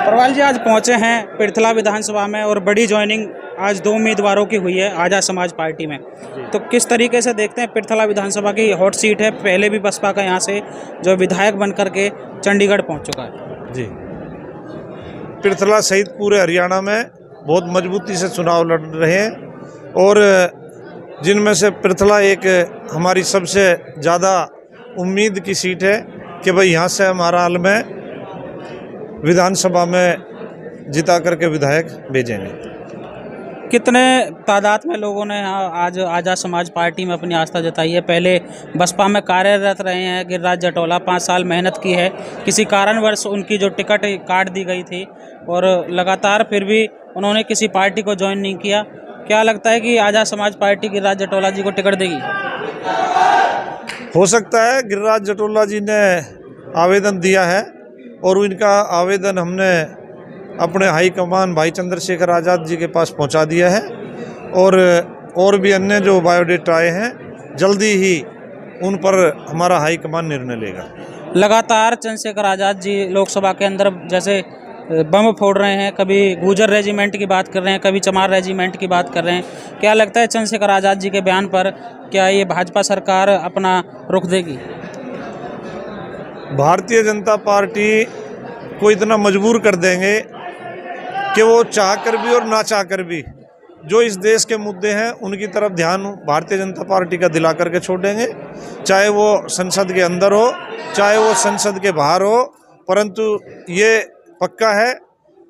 परवाल जी आज पहुंचे हैं पृथला विधानसभा में और बड़ी ज्वाइनिंग आज 2 उम्मीदवारों की हुई है आज़ाद समाज पार्टी में। तो किस तरीके से देखते हैं, पृथला विधानसभा की हॉट सीट है, पहले भी बसपा का यहाँ से जो विधायक बन करके चंडीगढ़ पहुंच चुका है। जी, पृथला सहित पूरे हरियाणा में बहुत मजबूती से चुनाव लड़ रहे हैं और जिनमें से पृथला एक हमारी सबसे ज़्यादा उम्मीद की सीट है कि भाई यहाँ से हम हर हाल में विधानसभा में जिता करके विधायक भेजेंगे। कितने तादाद में लोगों ने आज आज़ाद समाज पार्टी में अपनी आस्था जताई है? पहले बसपा में कार्यरत रहे हैं गिरिराज जटोला, 5 साल मेहनत की है, किसी कारणवश उनकी जो टिकट काट दी गई थी और लगातार फिर भी उन्होंने किसी पार्टी को ज्वाइन नहीं किया। क्या लगता है कि आज़ाद समाज पार्टी गिरिराज जटोला जी को टिकट देगी? हो सकता है, गिरिराज जटोला जी ने आवेदन दिया है और इनका आवेदन हमने अपने हाईकमान भाई चंद्रशेखर आज़ाद जी के पास पहुंचा दिया है और भी अन्य जो बायोडेटा आए हैं जल्दी ही उन पर हमारा हाईकमान निर्णय लेगा। लगातार चंद्रशेखर आज़ाद जी लोकसभा के अंदर जैसे बम फोड़ रहे हैं, कभी गुर्जर रेजिमेंट की बात कर रहे हैं, कभी चमार रेजिमेंट की बात कर रहे हैं। क्या लगता है चंद्रशेखर आज़ाद जी के बयान पर क्या ये भाजपा सरकार अपना रुख देगी? भारतीय जनता पार्टी को इतना मजबूर कर देंगे कि वो चाह कर भी और ना चाह कर भी जो इस देश के मुद्दे हैं उनकी तरफ ध्यान भारतीय जनता पार्टी का दिला करके छोड़ेंगे, चाहे वो संसद के अंदर हो चाहे वो संसद के बाहर हो। परंतु ये पक्का है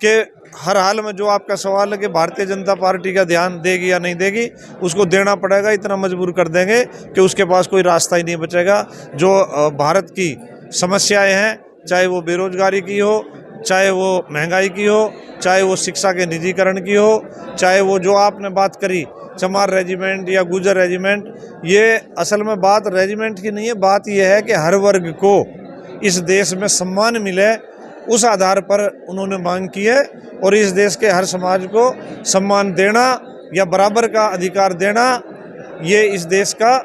कि हर हाल में जो आपका सवाल है कि भारतीय जनता पार्टी का ध्यान देगी या नहीं देगी, उसको देना पड़ेगा। इतना मजबूर कर देंगे कि उसके पास कोई रास्ता ही नहीं बचेगा। जो भारत की समस्याएं हैं, चाहे वो बेरोजगारी की हो, चाहे वो महंगाई की हो, चाहे वो शिक्षा के निजीकरण की हो, चाहे वो जो आपने बात करी चमार रेजिमेंट या गुर्जर रेजिमेंट, ये असल में बात रेजिमेंट की नहीं है। बात यह है कि हर वर्ग को इस देश में सम्मान मिले, उस आधार पर उन्होंने मांग की है और इस देश के हर समाज को सम्मान देना या बराबर का अधिकार देना, ये इस देश का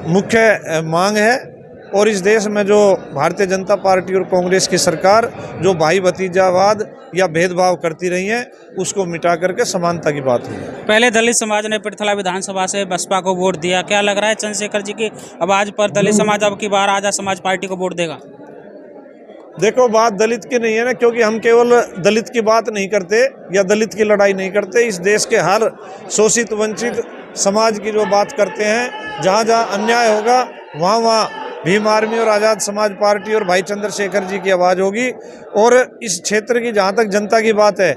मुख्य मांग है। और इस देश में जो भारतीय जनता पार्टी और कांग्रेस की सरकार जो भाई भतीजावाद या भेदभाव करती रही है, उसको मिटा करके समानता की बात हुई। पहले दलित समाज ने पृथला विधानसभा से बसपा को वोट दिया, क्या लग रहा है चंद्रशेखर जी की आवाज़ पर दलित समाज अब की बार आज़ाद समाज पार्टी को वोट देगा? देखो, बात दलित की नहीं है ना, क्योंकि हम केवल दलित की बात नहीं करते या दलित की लड़ाई नहीं करते। इस देश के हर शोषित वंचित समाज की जो बात करते हैं, जहाँ जहाँ अन्याय होगा वहाँ वहाँ भीम आर्मी और आज़ाद समाज पार्टी और भाई चंद्रशेखर जी की आवाज़ होगी। और इस क्षेत्र की जहाँ तक जनता की बात है,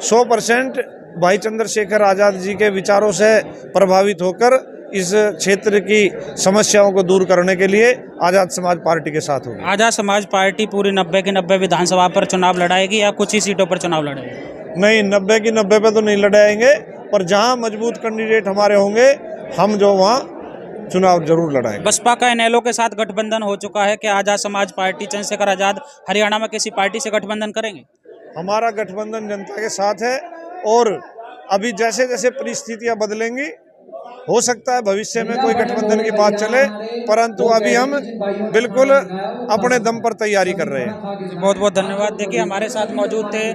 100% भाई चंद्रशेखर आज़ाद जी के विचारों से प्रभावित होकर इस क्षेत्र की समस्याओं को दूर करने के लिए आज़ाद समाज पार्टी के साथ होगी। आज़ाद समाज पार्टी पूरी 90 की 90 विधानसभा पर चुनाव लड़ाएगी या कुछ ही सीटों पर चुनाव लड़ेगी? नहीं, 90 की 90 पे तो नहीं लड़ाएंगे, पर जहाँ मजबूत कैंडिडेट हमारे होंगे हम जो वहाँ चुनाव जरूर लड़ाएंगे। बसपा का इनेलो के साथ गठबंधन हो चुका है, क्या आज़ाद समाज पार्टी चंद्रशेखर आज़ाद हरियाणा में किसी पार्टी से गठबंधन करेंगे? हमारा गठबंधन जनता के साथ है और अभी जैसे जैसे परिस्थितियां बदलेंगी, हो सकता है भविष्य में कोई गठबंधन की बात चले, परंतु अभी हम बिल्कुल अपने दम पर तैयारी कर रहे हैं। बहुत बहुत धन्यवाद। देखिए, हमारे साथ मौजूद थे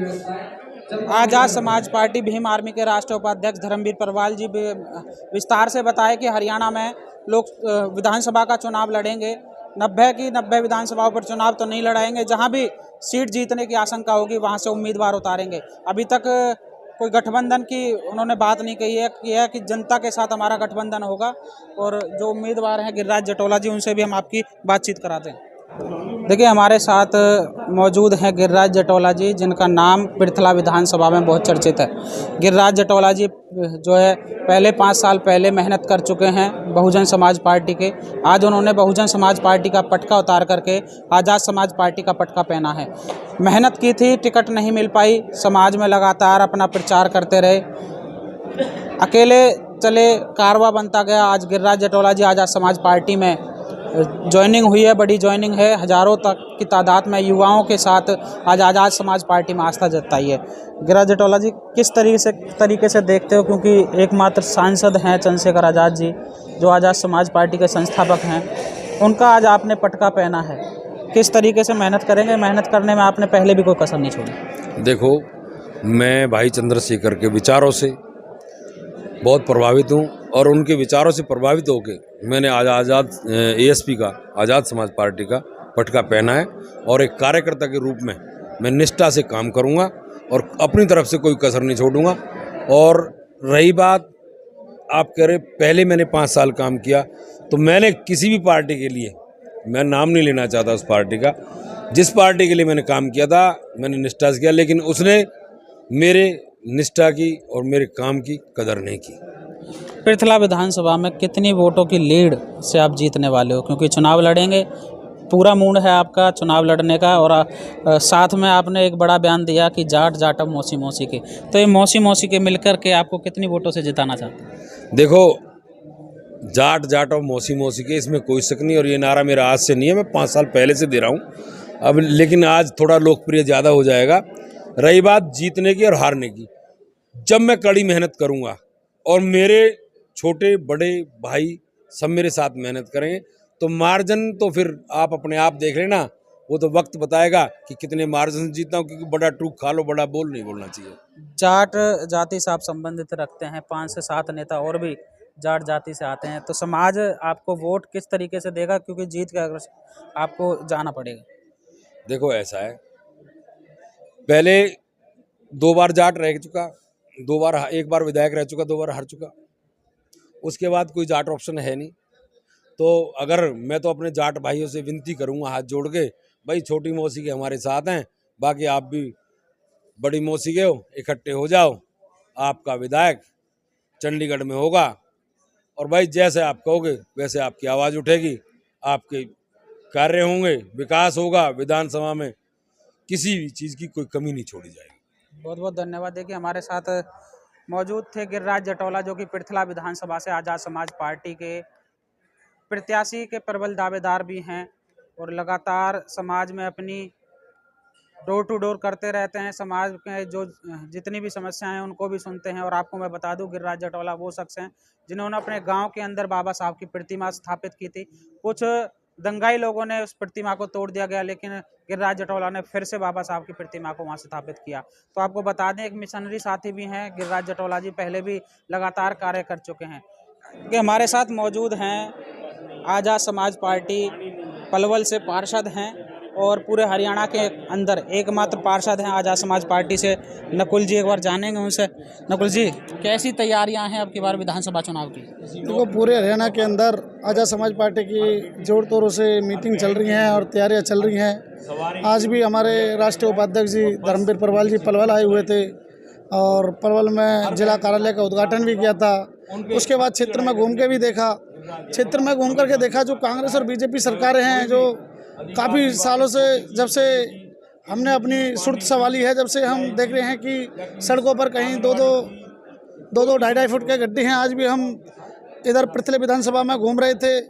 आज़ाद समाज पार्टी भीम आर्मी के राष्ट्रीय उपाध्यक्ष धर्मवीर परवाल जी। विस्तार से बताए कि हरियाणा में लोग विधानसभा का चुनाव लड़ेंगे, 90 की 90 विधानसभाओं पर चुनाव तो नहीं लड़ाएंगे, जहां भी सीट जीतने की आशंका होगी वहां से उम्मीदवार उतारेंगे। अभी तक कोई गठबंधन की उन्होंने बात नहीं कही है, यह कि जनता के साथ हमारा गठबंधन होगा। और जो उम्मीदवार हैं गिरिराज जटोला जी, उनसे भी हम आपकी बातचीत कराते हैं। देखिए, हमारे साथ मौजूद हैं गिरिराज जटोला जी, जिनका नाम पृथला विधानसभा में बहुत चर्चित है। गिरिराज जटोला जी जो है पहले 5 साल पहले मेहनत कर चुके हैं बहुजन समाज पार्टी के। आज उन्होंने बहुजन समाज पार्टी का पटका उतार करके आज़ाद समाज पार्टी का पटका पहना है। मेहनत की थी, टिकट नहीं मिल पाई, समाज में लगातार अपना प्रचार करते रहे, अकेले चले कारवा बनता गया। आज गिरिराज जटोला जी आज़ाद समाज पार्टी में ज्वाइनिंग हुई है, बड़ी ज्वाइनिंग है। हज़ारों तक की तादाद में युवाओं के साथ आज आज़ाद समाज पार्टी में आस्था जताई है। गिरिराज जटोला जी, किस तरीके से देखते हो, क्योंकि एकमात्र सांसद हैं चंद्रशेखर आज़ाद जी जो आज़ाद समाज पार्टी के संस्थापक हैं, उनका आज आपने पटका पहना है, किस तरीके से मेहनत करेंगे? मेहनत करने में आपने पहले भी कोई कसर नहीं छोड़ी। देखो, मैं भाई चंद्रशेखर के विचारों से बहुत प्रभावित हूँ और उनके विचारों से प्रभावित होकर मैंने आज़ाद ASP का, आज़ाद समाज पार्टी का पटका पहना है और एक कार्यकर्ता के रूप में मैं निष्ठा से काम करूँगा और अपनी तरफ से कोई कसर नहीं छोड़ूंगा। और रही बात, आप कह रहे पहले मैंने 5 साल काम किया, तो मैंने किसी भी पार्टी के लिए, मैं नाम नहीं लेना चाहता उस पार्टी का, जिस पार्टी के लिए मैंने काम किया था मैंने निष्ठा से किया, लेकिन उसने मेरे निष्ठा की और मेरे काम की कदर नहीं की। पृथला विधानसभा में कितनी वोटों की लीड से आप जीतने वाले हो? क्योंकि चुनाव लड़ेंगे, पूरा मूड है आपका चुनाव लड़ने का, और साथ में आपने एक बड़ा बयान दिया कि जाट जाटम मौसी मौसी के, तो ये मौसी मौसी के मिलकर के आपको कितनी वोटों से जिताना चाहते हैं? देखो, जाट जाट और मौसी मौसी के, इसमें कोई शक नहीं, और ये नारा मेरा आज से नहीं है, मैं 5 साल पहले से दे रहा हूँ अब, लेकिन आज थोड़ा लोकप्रिय ज़्यादा हो जाएगा। रही बात जीतने की और हारने की, जब मैं कड़ी मेहनत करूँगा और मेरे छोटे बड़े भाई सब मेरे साथ मेहनत करेंगे, तो मार्जिन तो फिर आप अपने आप देख लेना, वो तो वक्त बताएगा कि कितने मार्जिन से जीता हूँ, क्योंकि बड़ा टूक खा लो बड़ा बोल नहीं बोलना चाहिए। जाट जाति से आप संबंधित रखते हैं, 5 से 7 नेता और भी जाट जाति से आते हैं, तो समाज आपको वोट किस तरीके से देगा? क्योंकि जीत के अगर आपको जाना पड़ेगा। देखो, ऐसा है, पहले 2 बार जाट रह चुका, 2 बार, 1 बार विधायक रह चुका, 2 बार हार चुका, उसके बाद कोई जाट ऑप्शन है नहीं। तो अगर मैं तो अपने जाट भाइयों से विनती करूंगा हाथ जोड़ के, भाई छोटी मौसी के हमारे साथ हैं, बाकी आप भी बड़ी मौसी के हो, इकट्ठे हो जाओ, आपका विधायक चंडीगढ़ में होगा, और भाई जैसे आप कहोगे वैसे आपकी आवाज़ उठेगी, आपके कार्य होंगे, विकास होगा, विधानसभा में किसी भी चीज़ की कोई कमी नहीं छोड़ी जाएगी। बहुत बहुत धन्यवाद। देखिए, हमारे साथ मौजूद थे गिरिराज जटौला, जो कि पृथला विधानसभा से आज़ाद समाज पार्टी के प्रत्याशी के प्रबल दावेदार भी हैं, और लगातार समाज में अपनी डोर टू डोर करते रहते हैं, समाज के जो जितनी भी समस्याएं हैं उनको भी सुनते हैं। और आपको मैं बता दूं, गिरिराज जटौला वो शख्स हैं जिन्होंने अपने गांव के अंदर बाबा साहब की प्रतिमा स्थापित की थी। कुछ दंगाई लोगों ने उस प्रतिमा को तोड़ दिया गया, लेकिन गिरिराज जटौला ने फिर से बाबा साहब की प्रतिमा को वहां स्थापित किया। तो आपको बता दें, एक मिशनरी साथी भी हैं गिरिराज जटौला जी, पहले भी लगातार कार्य कर चुके हैं। कि हमारे साथ मौजूद हैं आज़ाद समाज पार्टी पलवल से पार्षद हैं, और पूरे हरियाणा के अंदर एकमात्र पार्षद हैं आज़ाद समाज पार्टी से नकुल जी। एक बार जानेंगे उनसे। नकुल जी, कैसी तैयारियां हैं अब की बार विधानसभा चुनाव की? देखो, पूरे हरियाणा के अंदर आज़ाद समाज पार्टी की जोर तोरों से मीटिंग चल रही हैं और तैयारियां चल रही हैं। आज भी हमारे राष्ट्रीय उपाध्यक्ष जी धर्मवीर परवाल जी पलवल आए हुए थे, और पलवल में जिला कार्यालय का उद्घाटन भी किया था। उसके बाद क्षेत्र में घूम के भी देखा, क्षेत्र में घूम करके देखा जो कांग्रेस और बीजेपी सरकारें हैं, जो काफ़ी सालों से, जब से हमने अपनी सुर्त संभाली है, जब से हम देख रहे हैं कि सड़कों पर कहीं 2-2 ढाई फुट के गड्ढे हैं। आज भी हम इधर पृथला विधानसभा में घूम रहे थे,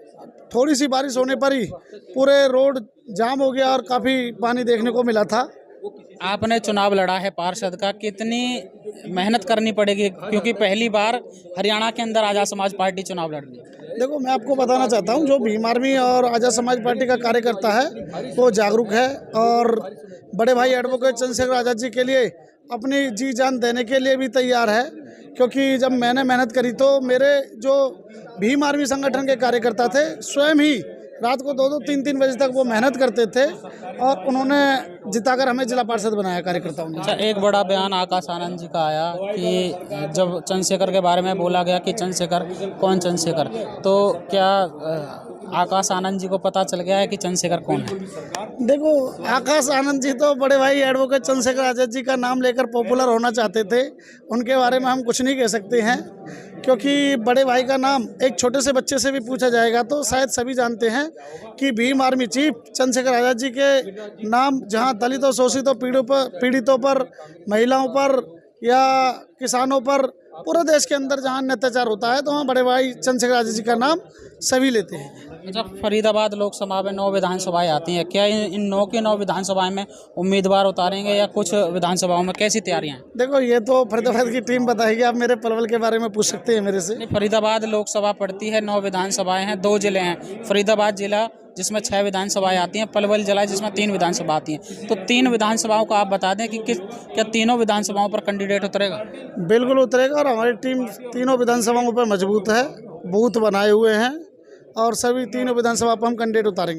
थोड़ी सी बारिश होने पर ही पूरे रोड जाम हो गया और काफ़ी पानी देखने को मिला था। आपने चुनाव लड़ा है पार्षद का, कितनी मेहनत करनी पड़ेगी? क्योंकि पहली बार हरियाणा के अंदर आज़ाद समाज पार्टी चुनाव लड़ रही है। देखो, मैं आपको बताना चाहता हूं, जो भीम आर्मी और आज़ाद समाज पार्टी का कार्यकर्ता है वो जागरूक है, और बड़े भाई एडवोकेट चंद्रशेखर आज़ाद जी के लिए अपनी जी जान देने के लिए भी तैयार है। क्योंकि जब मैंने मेहनत करी तो मेरे जो भीम आर्मी संगठन के कार्यकर्ता थे स्वयं ही रात को 2-2, 3-3 बजे तक वो मेहनत करते थे, और उन्होंने जिताकर हमें जिला पार्षद बनाया कार्यकर्ताओं ने। अच्छा, एक बड़ा बयान आकाश आनंद जी का आया कि जब चंद्रशेखर के बारे में बोला गया कि चंद्रशेखर कौन चंद्रशेखर, तो क्या आकाश आनंद जी को पता चल गया है कि चंद्रशेखर कौन है? देखो, आकाश आनंद जी तो बड़े भाई एडवोकेट चंद्रशेखर आज़ाद जी का नाम लेकर पॉपुलर होना चाहते थे, उनके बारे में हम कुछ नहीं कह सकते हैं, क्योंकि बड़े भाई का नाम एक छोटे से बच्चे से भी पूछा जाएगा तो शायद सभी जानते हैं कि भीम आर्मी चीफ चंद्रशेखर आज़ाद जी के नाम जहां दलितों, शोषितों, पीड़ितों पर, महिलाओं पर या किसानों पर, पूरे देश के अंदर जहां अत्याचार होता है तो वहाँ बड़े भाई चंद्रशेखर आज़ाद जी का नाम सभी लेते हैं। अच्छा, फरीदाबाद लोकसभा में 9 विधानसभाएं आती हैं, क्या इन 9 की 9 विधानसभाएं में उम्मीदवार उतारेंगे या कुछ विधानसभाओं में कैसी तैयारियां हैं? देखो, ये तो फरीदाबाद की टीम बताएगी, आप मेरे पलवल के बारे में पूछ सकते हैं मेरे से। फरीदाबाद लोकसभा पड़ती है, 9 विधानसभाएं हैं, 2 जिले हैं, फरीदाबाद जिला जिसमें 6 विधानसभाएं आती हैं, पलवल जिला जिसमें 3 विधानसभा आती हैं। तो 3 विधानसभाओं का आप बता दें कि क्या तीनों विधानसभाओं पर कैंडिडेट उतरेगा? बिल्कुल उतरेगा और हमारी टीम तीनों विधानसभाओं पर मजबूत है, बूथ बनाए हुए हैं और सभी तीनों विधानसभा पर हम कैंडिडेट उतारेंगे।